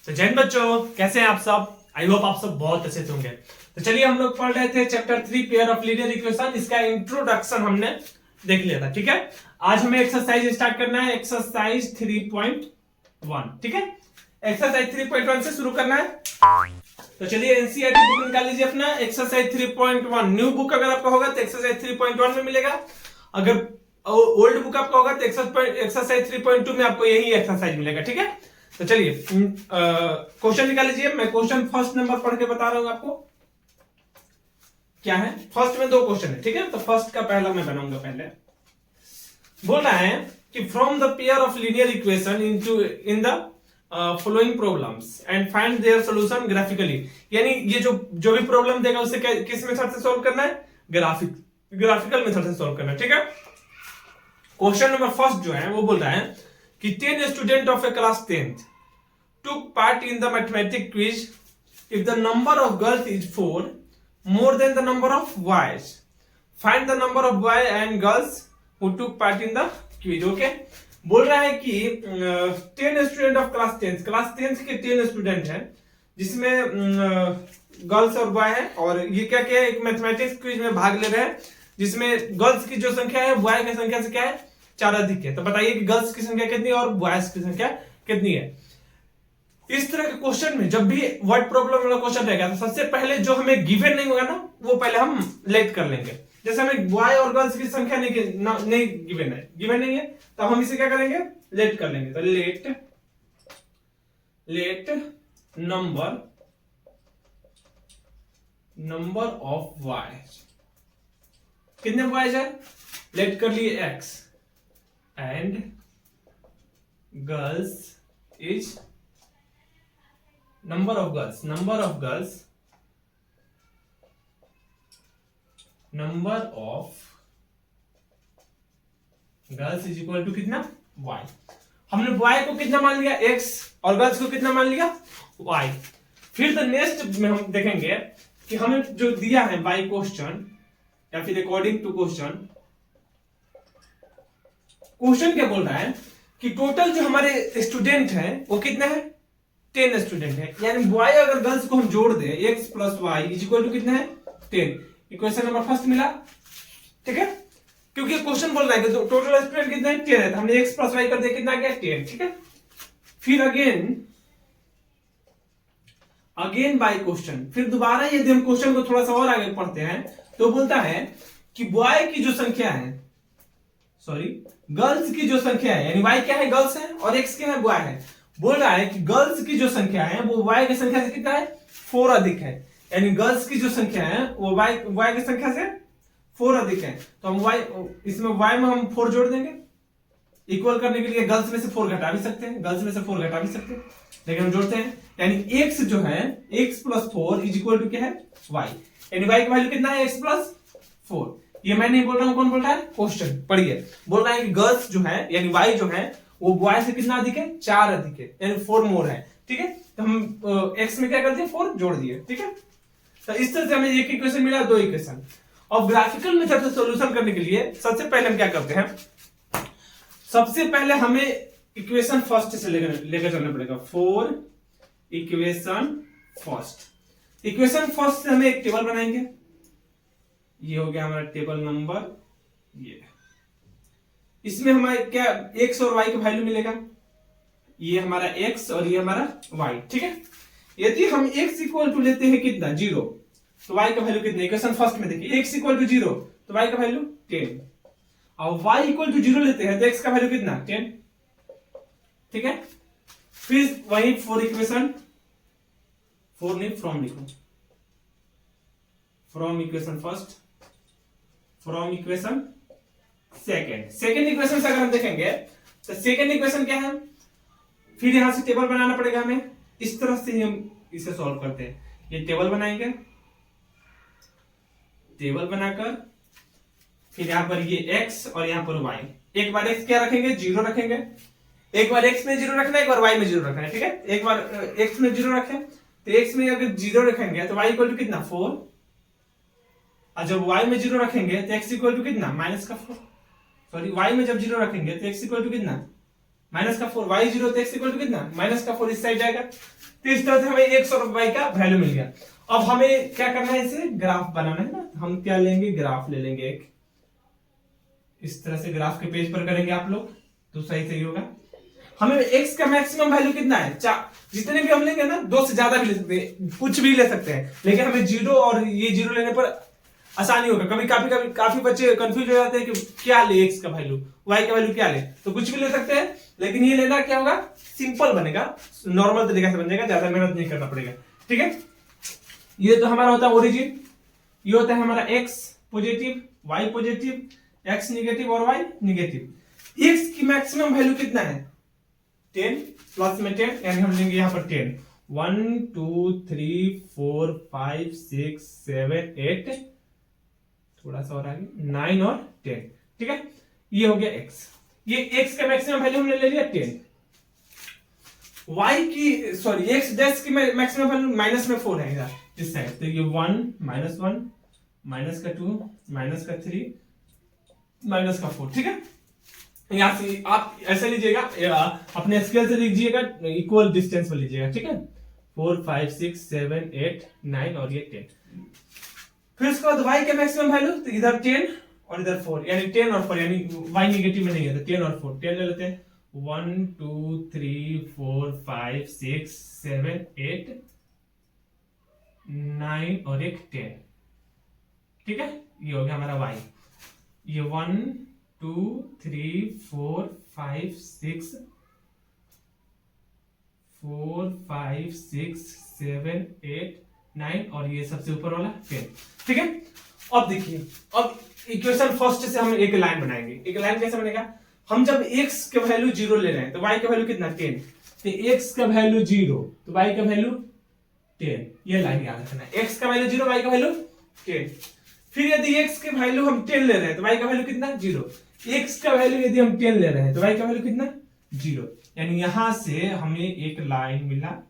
तो जैन बच्चों, कैसे हैं आप सब? आई होप आप सब बहुत अच्छे से होंगे। तो चलिए, हम लोग पढ़ रहे थे chapter 3 pair of linear equation. इसका इंट्रोडक्शन हमने देख लिया था, ठीक है। आज हमें एक्सरसाइज स्टार्ट करना है, एक्सरसाइज 3.1, ठीक है। एक्सरसाइज 3.1 से शुरू करना है। तो चलिए एनसीईआरटी बुक निकाल लीजिए अपना, एक्सरसाइज 3.1 न्यू बुक अगर आपका होगा तो एक्सरसाइज 3.1 में मिलेगा। अगर ओल्ड बुक आपका होगा तो एक्सरसाइज 3.2 में आपको यही एक्सरसाइज मिलेगा, ठीक है। तो चलिए क्वेश्चन निकाल लीजिए। मैं क्वेश्चन फर्स्ट नंबर पढ़ के बता रहा हूं आपको क्या है। फर्स्ट में 2 क्वेश्चन है, ठीक है। तो फर्स्ट का पहला मैं बनाऊंगा। पहले बोल रहा है कि from the pair of linear equation in the following problems and find their solution graphically. यानी ये जो भी प्रॉब्लम देगा उसे किस मेथड से सॉल्व करना है? ग्राफिकल मेथड से सॉल्व करना है, ठीक है। क्वेश्चन नंबर फर्स्ट जो है वो बोल रहा है कि 10 students of a class 10th took part in the mathematics quiz. If the number of girls is 4 more than the number of boys, find the number of boys and girls who took part in the quiz. Okay, बोल रहा है कि 10 students of class 10th के 10 student हैं, जिसमें girls और boy है। और ये क्या क्या है, एक मैथमेटिक्स क्विज में भाग ले रहे हैं, जिसमें गर्ल्स की जो संख्या है बॉय की संख्या से क्या है, 4 अधिक है। तो बताइए कि गर्ल्स की संख्या कितनी है और बॉयज की संख्या कितनी है। इस तरह के क्वेश्चन में जब भी वर्ड प्रॉब्लम वाला क्वेश्चन रहेगा तो सबसे पहले जो हमें गिवन नहीं होगा ना, वो पहले हम लेट कर लेंगे। जैसे हमें बॉय और गर्ल्स की संख्या नहीं गिवन नहीं है, तो हम इसे क्या करेंगे, लेट कर लेंगे। तो लेट नंबर ऑफ बॉयज, कितने बॉयज है, लेट कर लिए x, and girls is number of girls is equal to कितना, y। हमने y को कितना मान लिया, x, और गर्ल्स को कितना मान लिया, y। फिर द नेक्स्ट में हम देखेंगे कि हमें जो दिया है बाय क्वेश्चन या फिर अकॉर्डिंग टू क्वेश्चन क्या बोल रहा है कि टोटल जो हमारे स्टूडेंट हैं वो कितने हैं, 10 स्टूडेंट हैं। यानी बॉय अगर गर्ल्स को हम जोड़ दें, x plus y is equal to कितना है, 10। इक्वेशन नंबर फर्स्ट मिला, ठीक है। क्योंकि क्वेश्चन बोल रहा है कि टोटल स्टूडेंट कितने हैं, 10 है, तो हमने x प्लस वाई कर दिया, कितना आ गया, 10, ठीक है। फिर अगेन बाय क्वेश्चन, फिर दोबारा यदि हम क्वेश्चन को थोड़ा सा और आगे पढ़ते हैं तो बोलता है कि बॉय की जो संख्या है, गर्ल्स की जो संख्या है, यानी y क्या है, गर्ल्स है, और x क्या है, बॉय है। बोल रहा है कि गर्ल्स की जो संख्या है वो y की संख्या से कितना है, 4 अधिक है। यानी गर्ल्स की जो संख्या है वो y की संख्या से 4 अधिक है। तो हम इसमें y में हम 4 जोड़ देंगे। इक्वल करने के लिए गर्ल्स में से 4 घटा भी सकते हैं, लेकिन हम जोड़ते हैं। यानी x जो है, x plus 4 is equal to क्या है, y। यानी y की वैल्यू कितना है, x प्लस 4। ये मैं नहीं बोल रहा हूं, कौन बोल रहा है, क्वेश्चन पढ़िए। बोल रहा है कि गर्ल्स जो है यानी y जो है वो बॉय से कितना अधिक है, 4 अधिक है, यानी 4 मोर है, ठीक है। तो हम x में क्या कर दिए, 4 जोड़ दिए, ठीक है। तो इस तरह से हमें एक इक्वेशन मिला, 2 इक्वेशन। और ग्राफिकल मेथड से सॉल्यूशन करने के लिए सबसे पहले हम क्या करते हैं, सबसे पहले हमें इक्वेशन फर्स्ट से लेकर चलना पड़ेगा। इक्वेशन फर्स्ट से हमें एक टेबल बनाएंगे। ये हो गया हमारा टेबल नंबर, ये इसमें हमारे क्या x और y का वैल्यू मिलेगा। ये हमारा x और ये हमारा y, ठीक है। यदि हम x इक्वल टू लेते हैं कितना, 0, तो y का वैल्यू कितना, इक्वेशन फर्स्ट में देखिए, x इक्वल टू 0 तो y का वैल्यू 10, और y इक्वल टू 0 लेते हैं तो x का वैल्यू कितना, 10, ठीक है। फिर वही equation from equation first, from equation second equation से अगर हम देखेंगे तो सेकेंड इक्वेशन क्या है, फिर यहां से टेबल बनाना पड़ेगा हमें। इस तरह से हम इसे सॉल्व करते हैं। ये टेबल बनाएंगे, टेबल बनाकर फिर यहां पर ये x और यहां पर y। एक बार x क्या रखेंगे, 0 रखेंगे। एक बार x में 0 रखना है, एक बार y में 0 रखना है, ठीक है। एक बार x में 0 रखें तो x में अगर 0 रखेंगे तो y इक्वल टू कितना, 4, और जब y में 0 रखेंगे तो x इक्वल टू कितना, -4। सॉरी, y में जब 0 रखेंगे तो x इक्वल टू कितना, -4। y 0 तो x इक्वल टू कितना, -4 इस साइड जाएगा। तो इस तरह से हमें x और y का वैल्यू मिल गया। अब हमें क्या करना है, इसे ग्राफ बनाना है ना, हम क्या लेंगे, ग्राफ ले लेंगे एक, इस तरह से ग्राफ के पेज पर करेंगे आप लोग तो सही होगा। हमें x का मैक्सिमम वैल्यू कितना है, जितने भी हम लेंगे ना, 2 से ज्यादा भी ले सकते हैं, कुछ भी ले सकते हैं, लेकिन हमें 0 और ये 0 लेने पर आसानी होगा। कभी काफी बच्चे कंफ्यूज हो जाते हैं कि क्या ले, x का वैल्यू, y का वैल्यू क्या ले, तो कुछ भी ले सकते हैं, लेकिन ये लेना क्या होगा, सिंपल बनेगा, नॉर्मल तरीके से बन जाएगा, ज्यादा मेहनत नहीं करना पड़ेगा। ठीक है, ये तो हमारा होता है ओरिजिन, ये होता है हमारा x positive, y positive, x negative और y निगेटिव। x की मैक्सिमम वैल्यू कितना है, 10 प्लस में 10, यानी हम लेंगे यहाँ पर 10, 1 2 3 4 5 6 7 8, थोड़ा सा और आगे 9 और 10। ठीक है, ये हो गया x, ये x का मैक्सिमम वैल्यू हमने ले लिया 10। y की सॉरी x डैश की मैक्सिमम वैल्यू माइनस में 4 है इधर इस साइड, तो ये 1 -1 माइनस का 2 माइनस का 3 माइनस का 4। ठीक है, यहां से आप ऐसे लीजिएगा, अपने स्केल से लीजिएगा, इक्वल डिस्टेंस पर लीजिएगा। ठीक है, 4 5 6 7 8 9 और ये 10। फिर उसके बाद y का मैक्सिमम वैल्यू, तो इधर 10 और इधर 4, यानी 10 और 4, यानी y निगेटिव में नहीं है, तो 10 और 4, 10 ले लेते हैं, 1 2 3 4 5 6 7 8 9 और एक 10। ठीक है, ये हो गया हमारा y, ये 1 2 3 4 5 6 4 5 6 7 8 9 और ये सबसे ऊपर वाला 10। ठीक है, अब देखिए, अब इक्वेशन फर्स्ट से हम एक लाइन बनाएंगे। एक लाइन कैसे बनेगा, हम जब x का वैल्यू 0 ले रहे हैं तो y का वैल्यू कितना, 10, तो x का वैल्यू 0 तो y का वैल्यू 10, ये लाइन याद रखना है, x का वैल्यू 0 y का वैल्यू 10। फिर यदि x के वैल्यू हम 10 ले रहे हैं तो y का वैल्यू कितना, 0, x का वैल्यू यदि हम 10 ले रहे हैं तो y का वैल्यू कितना, 0, यानी यहां से हमें एक लाइन मिला,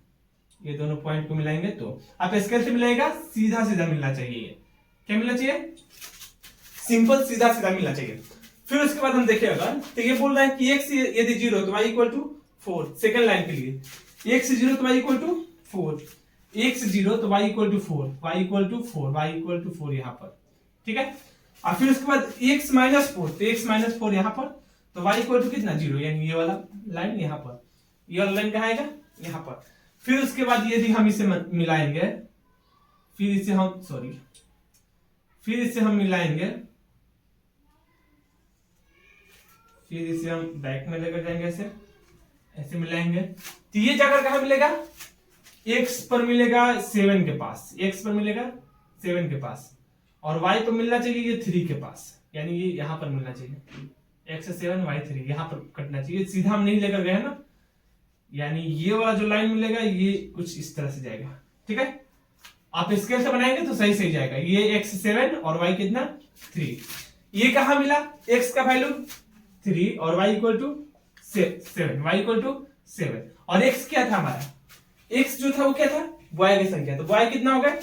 ये दोनों पॉइंट को मिलाएंगे तो आप स्केल से मिलाएगा, सीधा सीधा मिलना चाहिए, क्या मिलना चाहिए, सिंपल सीधा सीधा मिलना चाहिए। फिर उसके बाद हम देखें अगर, तो ये बोल रहा है कि x यदि 0 तो y equal to 4, second line के लिए x 0 तो y इक्वल टू 4, x 0 तो y equal to 4, y equal to 4, y equal to 4 यहाँ पर। ठीक है, और फिर उसके बाद x माइनस 4, तो x माइनस 4 यहाँ पर, तो y इक्वल टू कितना, 0, यानी ये वाला लाइन यहाँ पर, ये वाला लाइन कहाँ आएगा, यहाँ पर। फिर उसके बाद यदि हम इसे मिलाएंगे, फिर इसे हम मिलाएंगे, फिर इसे हम बैक में लेकर जाएंगे, ऐसे मिलाएंगे, तो ये जाकर कहां मिलेगा, x पर मिलेगा 7 के पास, x पर मिलेगा 7 के पास, और y पर मिलना चाहिए ये 3 के पास, यानी ये यहां पर मिलना चाहिए, x 7 y 3 यहां पर कटना चाहिए, सीधा हम नहीं लेकर गए ना, यानी ये वाला जो लाइन मिलेगा ये कुछ इस तरह से जाएगा। ठीक है, आप स्केल से बनाएंगे तो सही जाएगा, ये x 7 और y कितना, 3, ये कहां मिला, x का वैल्यू 3 और y equal to 7, y equal to 7, और x क्या था हमारा, x जो था वो क्या था, y की संख्या, तो y कितना हो गया,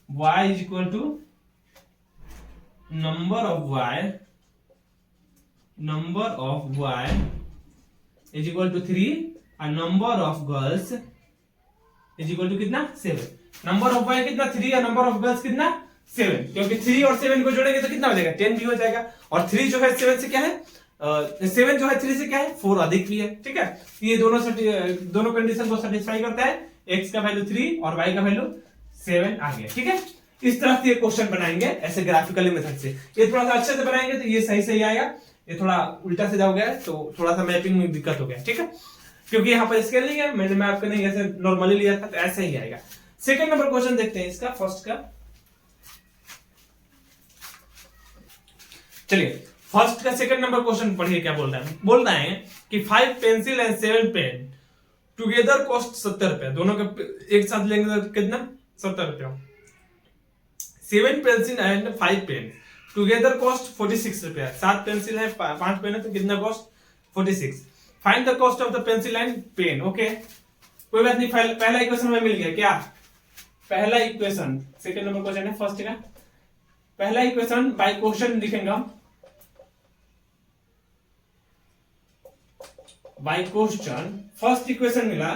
y is equal to number of y is equal to 3 और number of girls is equal to कितना, 7। नंबर ऑफ y कितना, 3, और नंबर ऑफ गर्ल्स कितना, 7, क्योंकि 3 और 7 को जोड़ेंगे तो कितना हो जाएगा, 10 भी हो जाएगा, और 3 जो है 7 से क्या है, 7 जो है 3 से क्या है, 4 अधिक भी है। ठीक है, ये दोनों कंडीशन को सेटिस्फाई करता है, x का वैल्यू 3 और y का वैल्यू 7 आ गया। ठीक है, इस तरह से ये क्वेश्चन बनाएंगे ऐसे ग्राफिकली मेथड से, ये थोड़ा सा अच्छे से बनाएंगे तो ये सही आएगा, ये थोड़ा उल्टा सीधा हो गया तो थोड़ा सा मैपिंग में दिक्कत हो गया। ठीक है, क्योंकि यहाँ पर स्केल नहीं है, मैंने मैप करने ऐसे नॉर्मली लिया था, तो ऐसे ही आएगा। सेकंड नंबर क्वेश्चन देखते हैं इसका, फर्स्ट का, चलिए फर्स्ट का सेकंड नंबर क्वेश्चन पढ़िए क्या बोल रहा है कि 5 pencil and 7 pen together cost 70 रुपया, दोनों के एक साथ लेंगे तो कितना, 70 रुपया। 7 pencil and 5 pen together cost 46 रुपया, 7 पेंसिल है 5 पेन है तो कितना cost, 46। Find the cost of the pencil and pen. Okay, कोई बात नहीं, पहला इक्वेशन में मिल गया क्या, पहला इक्वेशन, सेकंड नंबर क्वेश्चन है फर्स्ट का, पहला इक्वेशन बाय क्वेश्चन लिखेंगे हम, बाय क्वेश्चन फर्स्ट इक्वेशन मिला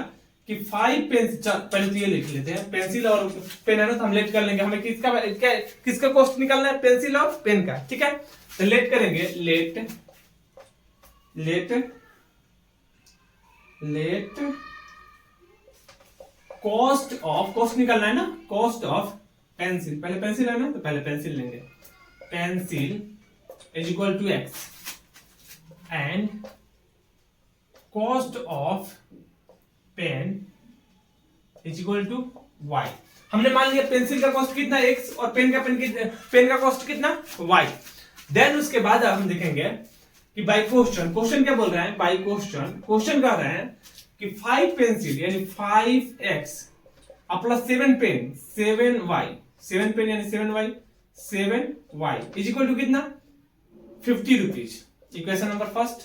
कि 5 पेंसिल, पहले तो ये लिख लेते हैं, पेंसिल और पेन है ना, तो हम लेट कर लेंगे, हमें किसका कॉस्ट निकालना है, पेंसिल और पेन का, ठीक है। तो लेट करेंगे, लेट कॉस्ट निकालना है ना, कॉस्ट ऑफ पेंसिल, पहले पेंसिल है ना, तो पहले पेंसिल लेंगे, pencil is equal to x and cost of pen is equal to y. हमने मान लिया पेंसिल का कॉस्ट कितना x और पेन का कॉस्ट कितना y। देन उसके बाद हम देखेंगे कि बाय क्वेश्चन क्या बोल रहा है, बाय क्वेश्चन कह रहा है कि 5 पेंसिल यानी 5x और प्लस 7 पेन 7y, 7 पेन यानी 7y 7y is equal to कितना 50 rupees. Equation number first.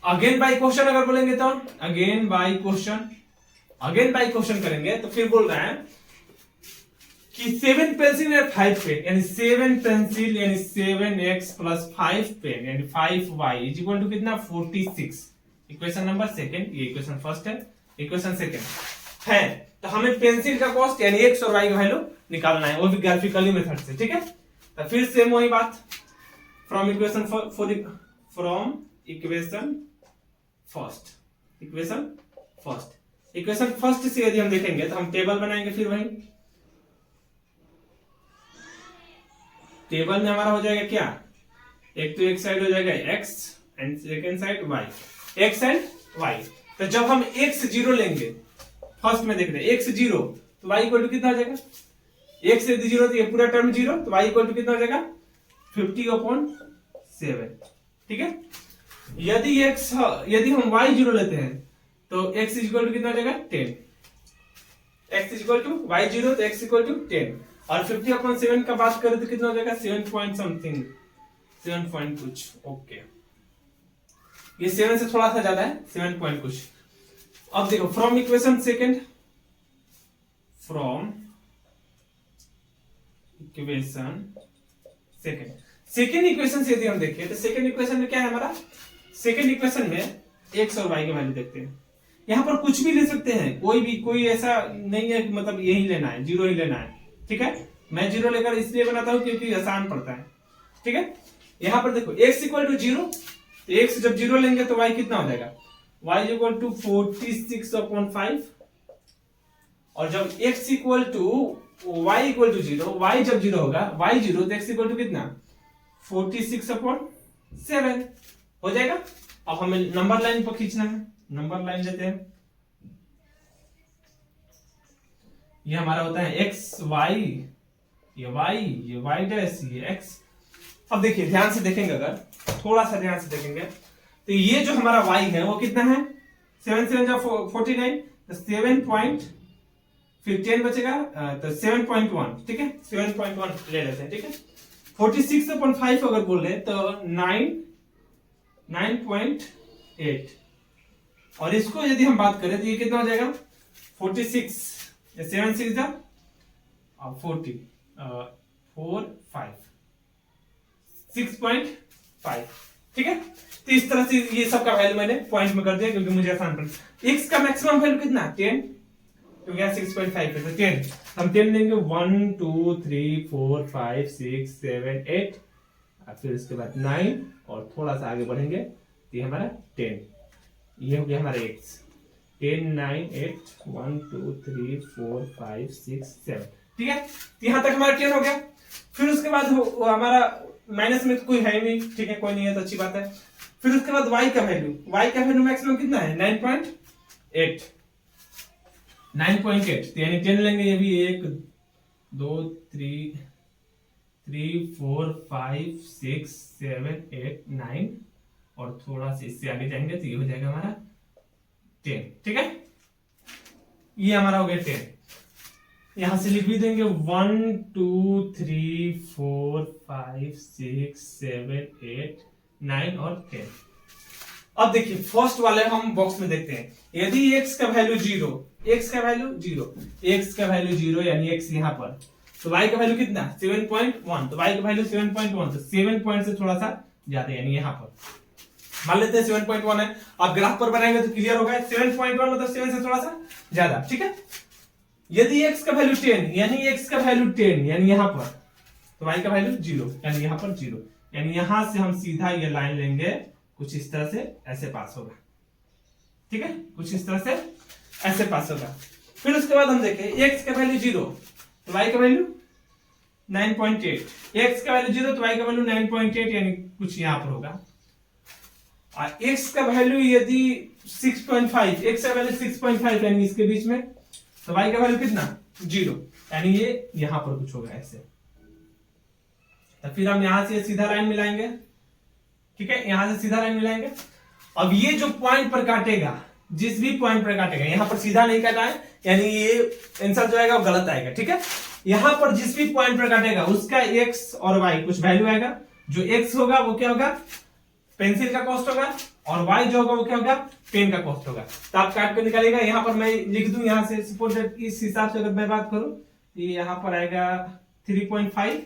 Again by question अगर बोलेंगे तो अगेन बाय क्वेश्चन करेंगे तो फिर बोल रहा है कि 7 पेंसिल और 5 पेन यानी 7 पेंसिल यानी 7x प्लस 5 पेन यानी 5y इज इक्वल टू कितना 46। इक्वेशन नंबर सेकंड, ये इक्वेशन फर्स्ट है, इक्वेशन सेकंड है। तो हमें पेंसिल का कॉस्ट यानी x और y का वैल्यू निकालना है, वो भी ग्राफिकली मेथड से, ठीक है। तो फिर सेम वही बात, फ्रॉम इक्वेशन फर्स्ट से यदि हम देखेंगे तो हम टेबल बनाएंगे, फिर वही टेबल में हमारा हो जाएगा क्या, एक तो एक साइड हो जाएगा x and second side y, x and y। तो जब हम x 0 लेंगे, फर्स्ट में देख रहे हैं x 0 तो y इक्वल टू कितना हो जाएगा, x यदि 0 तो ये पूरा टर्म 0 तो y इक्वल टू कितना हो जाएगा 50/7, ठीक है। यदि हम y 0 लेते हैं तो x इक्वल टू कितना हो जाएगा 10, x इक्वल टू y 0 तो x इक्वल टू 10 और 50/7 का बात करें तो कितना हो जाएगा 7 पॉइंट समथिंग, 7 पॉइंट कुछ, ओके। ये 7 से थोड़ा सा ज्यादा है, 7 पॉइंट कुछ। अब देखो फ्रॉम इक्वेशन सेकंड इक्वेशन से यदि हम देखें तो सेकंड इक्वेशन में क्या है हमारा, सेकंड इक्वेशन में x और y के वैल्यू देखते हैं। यहां पर कुछ भी ले सकते हैं, कोई ऐसा नहीं है कि मतलब यही लेना है, 0 ही लेना है, ठीक है। मैं 0 लेकर इसलिए बनाता हूं क्योंकि आसान पड़ता है, ठीक है। यहां पर देखो x इक्वल टू 0 तो x जब 0 लेंगे तो y कितना हो जाएगा, y इक्वल टू 46/5 और जब x equal to y equal to 0, y जब 0 होगा, y 0 तो x इक्वल टू कितना 46/7 हो जाएगा। अब हमें नंबर लाइन पर खींचना है, नंबर लाइन लेते हैं, ये हमारा होता है x y, ये y डैश, ये x। अब देखिए ध्यान से देखेंगे, अगर थोड़ा सा ध्यान से देखेंगे तो ये जो हमारा y है वो कितना है 7 7 49 तो 7 पॉइंट, फिर 10 बचेगा तो 7.1, ठीक है, 7.1 ले लेते हैं, ठीक है। 46/5 अगर बोल रहे तो 9.8 और इसको यदि हम बात करें तो ये कितना हो जाएगा 46 7 6 जा 40 4 5 6.5, ठीक है। तो इस तरह से ये सब का वैल्यू मैंने पॉइंट में कर दिया क्योंकि मुझे आसान पड़ा। x का मैक्सिमम वैल्यू कितना 10 क्योंकि यहाँ 6.5 है तो 10 हम 10 लेंगे 1 2 3 4 5 6 7 8 और फिर उसके बाद 9 और थोड़ा सा आगे बढ़ेंगे तो ये हमारा 10, ये हो गया हमारा x 10 9 8 1 2 3 4 5 6 7, ठीक है। तो यहाँ तक हमारा 10 हो गया। फिर उसके बाद हमारा माइनस में तो कोई है नहीं, ठीक है, कोई नहीं है तो अच्छी बात है। फिर उसके बाद y का वैल्यू मैक्सिमम कितना है 9.8 तो यानी 10 लेंगे, ये भी 1 2 3 4 5 6 7 8 9 और थोड़ा सा इससे आगे जाएंगे तो ये हो जाएगा हमारा 10, ठीक है। ये हमारा हो गया 10। यहां से लिख भी देंगे 1 2 3 4 5 6 7 8 9 और 10। अब देखिए फर्स्ट वाले हम बॉक्स में देखते हैं, यदि x का वैल्यू 0, x का वैल्यू 0 यानी x यहां पर, तो y का वैल्यू कितना 7.1 तो y का वैल्यू 7.1 तो 7 पॉइंट से थोड़ा सा ज्यादा यानी यहां पर मान लेते हैं 7.1 है। आप ग्राफ पर बनाएंगे तो क्लियर होगा। 7.1 मतलब 7 से थोड़ा सा ज्यादा, ठीक है। यदि x का वैल्यू 10 यानी x का वैल्यू 10 यानी यहां पर, तो y का वैल्यू 0 यानी यहां पर 0, यानी यहां से हम सीधा ये लाइन लेंगे, कुछ इस तरह से ऐसे पास होगा, ठीक है, कुछ इस तरह से ऐसे पास होगा। फिर उसके बाद हम देखें x का वैल्यू 0 तो y का वैल्यू 9.8, x का वैल्यू 0 तो y का वैल्यू 9.8 यानी कुछ यहां पर होगा। और x का वैल्यू यदि 6.5, x का वैल्यू 6.5 यानी इसके बीच में, तो y का वैल्यू कितना 0 यानी ये यहां पर कुछ होगा ऐसे। तो फिर हम यहां से सीधा लाइन मिलाएंगे, ठीक है, यहां से सीधा लाइन मिलाएंगे। अब ये जो पॉइंट पर काटेगा, जिस भी पॉइंट पर काटेगा, यहां पर सीधा नहीं काटा है यानी ये आंसर जो आएगा वो गलत आएगा, ठीक है। यहां पर जिस भी पॉइंट पर काटेगा उसका x और y कुछ वैल्यू आएगा। जो x होगा वो क्या होगा, पेंसिल का कॉस्ट होगा, और y जो होगा वो क्या होगा, पेन का कॉस्ट होगा। तो आप काट कर निकालेगा। यहां पर मैं लिख दूं, यहां से सपोज दैट इस हिसाब से अगर मैं बात करूं, ये यहां पर आएगा 3.5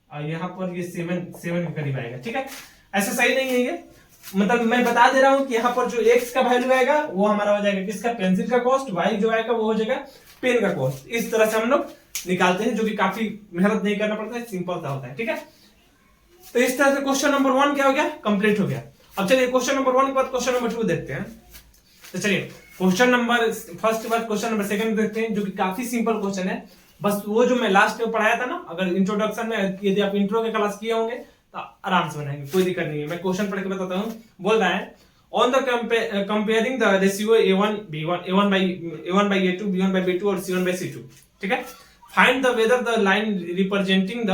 और यहां पर ये 7 के करीब आएगा, ठीक है। ऐसा सही नहीं है ये, मतलब मैं बता दे रहा हूं कि यहाँ पर जो x का वैल्यू आएगा वो हमारा हो जाएगा किसका, पेंसिल का कॉस्ट, y जो आएगा वो हो जाएगा पेन का कॉस्ट। इस तरह से हम लोग निकालते हैं, जो कि काफी मेहनत नहीं करना पड़ता है, सिंपल सा होता है, ठीक है। तो इस तरह से क्वेश्चन नंबर 1 क्या हो गया, कंप्लीट हो गया। अब चलिए क्वेश्चन नंबर 1 के बाद क्वेश्चन नंबर 2 देखते हैं। तो चलिए क्वेश्चन नंबर फर्स्ट के बाद क्वेश्चन नंबर 2 देखते हैं, जो कि काफी सिंपल क्वेश्चन है। बस वो जो मैं लास्ट में पढ़ाया था ना, अगर इंट्रोडक्शन में यदि आप इंट्रो के क्लास किए होंगे तो आराम से बनाएंगे, कोई दिक्कत नहीं है। मैं क्वेश्चन पढ़ के बताता हूँ। बोल रहा है on the comparing the ratio a1 b1 a1 by a2 b1 by b2 और c1 by c2, ठीक है। Find the whether the line representing the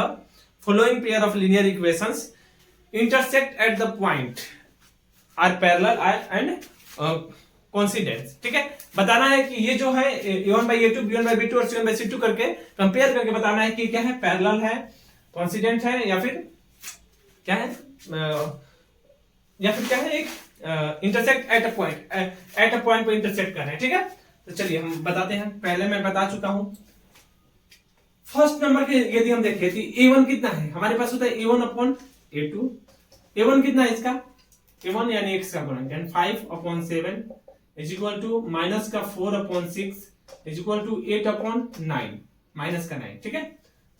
following pair of linear equations intersect at the point or parallel and coincidence, ठीक है। बताना है कि ये जो है a1 by a2 b1 by b2 और c1 by c2 करके कंपेयर करके बताना है कि क्या है, पैरेलल है, कोइंसिडेंट है, या फिर क्या है, या फिर क्या है, एक इंटरसेक्ट एट अ पॉइंट पर इंटरसेक्ट कर रहे हैं, ठीक है। तो चलिए हम बताते हैं। पहले मैं बता चुका हूं। फर्स्ट नंबर के यदि हम देखें तो a1 कितना है, हमारे पास होता है a1 अपॉन a2। a1 कितना है इसका, a1 यानी x का गुणक, यानी 5/7 इज इक्वल टू माइनस का 4/6 इज इक्वल टू 8/9, माइनस का 9, ठीक है।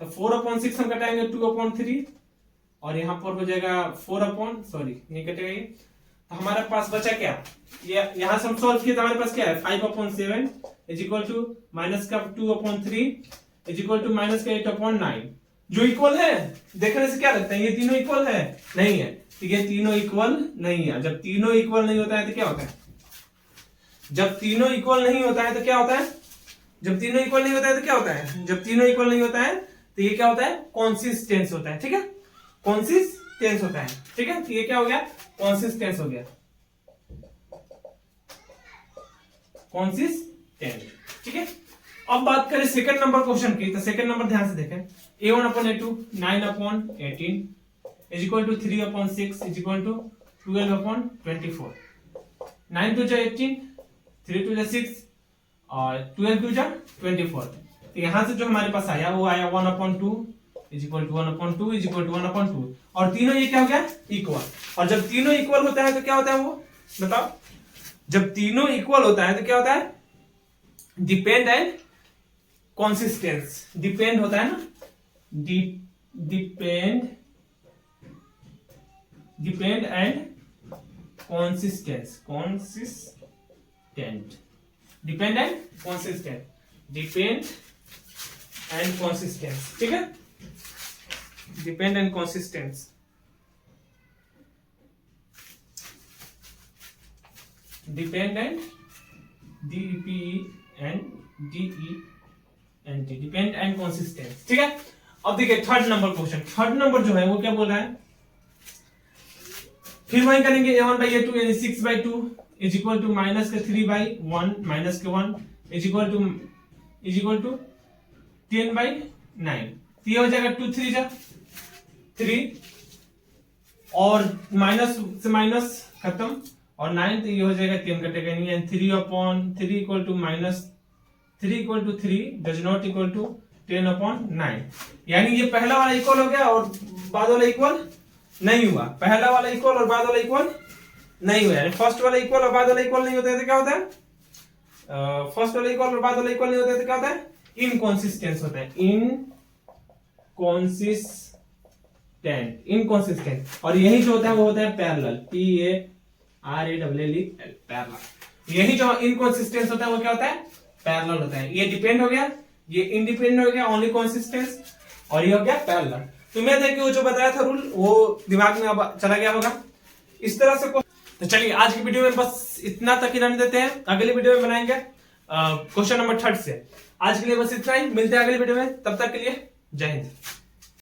तो 4/6 हम घटाएंगे 2/3 और यहाँ पर हो जाएगा 4 नहीं कटेगा ये। तो हमारे पास बचा क्या, ये यहां से हम सॉल्व किए तो हमारे पास क्या है, 5/7 इज इक्वल टू माइनस का 2/3 इज इक्वल टू माइनस का 8/9, जो इक्वल है। देखने से क्या लगता है ये तीनों इक्वल है, नहीं है, ठीक है, तीनों इक्वल नहीं है। जब तीनों इक्वल नहीं होता है तो क्या होता है, जब तीनों इक्वल नहीं होता है तो क्या होता है, जब तीनों इक्वल नहीं होता है तो क्या होता है, जब तीनों इक्वल नहीं होता है तो ये क्या होता है, कॉन्सिस्टेंस होता है, ठीक है, कॉन्सिस्टेंस होता है, ठीक है। तो ये क्या हो गया, कॉन्सिस्टेंस हो गया, कॉन्सिस्टेंट, ठीक है। अब बात करें सेकंड नंबर क्वेश्चन की, तो सेकंड नंबर ध्यान से देखें, a1/a2 9/18 is equal to 3/6 is equal to 12/24। 9 2 18, 3 2 6 और 12 2 24। तो यहां से जो हमारे पास आया वो आया 1/2 is equal to 1/2 is equal to 1/2, और तीनों ये क्या हो गया, इक्वल। और जब तीनों इक्वल होता है तो क्या होता है, वो बताओ, जब तीनों इक्वल होता है तो क्या होता है, डिपेंड एंड कॉन्सिस्टेंस, डिपेंड होता है ना, depend and consistence, depend and consistence, ठीक है, depend and consistence, dependent depend and consistence, ठीक है। अब देखिए third number question, third number जो है वो क्या बोल रहा है, फिर वही करेंगे a1/a2 यानी 6/2 इज इक्वल टू माइनस के 3/1 माइनस के 1 इज इक्वल टू 10/9। ये हो जाएगा 2 3 जा 3 और माइनस से माइनस खत्म, और 9 तो ये हो जाएगा 10 कटेगा नहीं, यानी 3/3 equal to minus 3 equal to 3 does not equal to 10/9। यानी ये पहला वाला इक्वल हो गया और बाद वाला इक्वल नहीं हुआ, पहला वाला इक्वल और बाद वाला इक्वल नहीं हुआ, फर्स्ट वाला इक्वल और बाद वाला इक्वल नहीं होता है तो क्या होता है? फर्स्ट वाला इक्वल और बाद वाला इक्वल नहीं होता है तो क्या होता है? इनकॉन्सिस्टेंस होता है, इनकॉन्सिस्टेंट। और यही जो होता है वो होता है पैरेलल, PARALLEL, पैरेलल। यही जो इनकॉन्सिस्टेंस होता है वो क्या होता है? पैरेलल होता है। ये डिपेंड हो गया, ये इंडिपेंडेंट हो गया, ओनली कॉन्सिस्टेंस, और ये हो गया पैरेलल। तो मैं देखिए वो जो बताया था रूल वो दिमाग में अब चला गया होगा इस तरह से। तो चलिए आज की वीडियो में बस इतना तक ही रहने देते हैं, अगली वीडियो में बनाएंगे क्वेश्चन नंबर 3 से। आज के लिए बस इतना ही, मिलते हैं अगली वीडियो में, तब तक के लिए जय हिंद।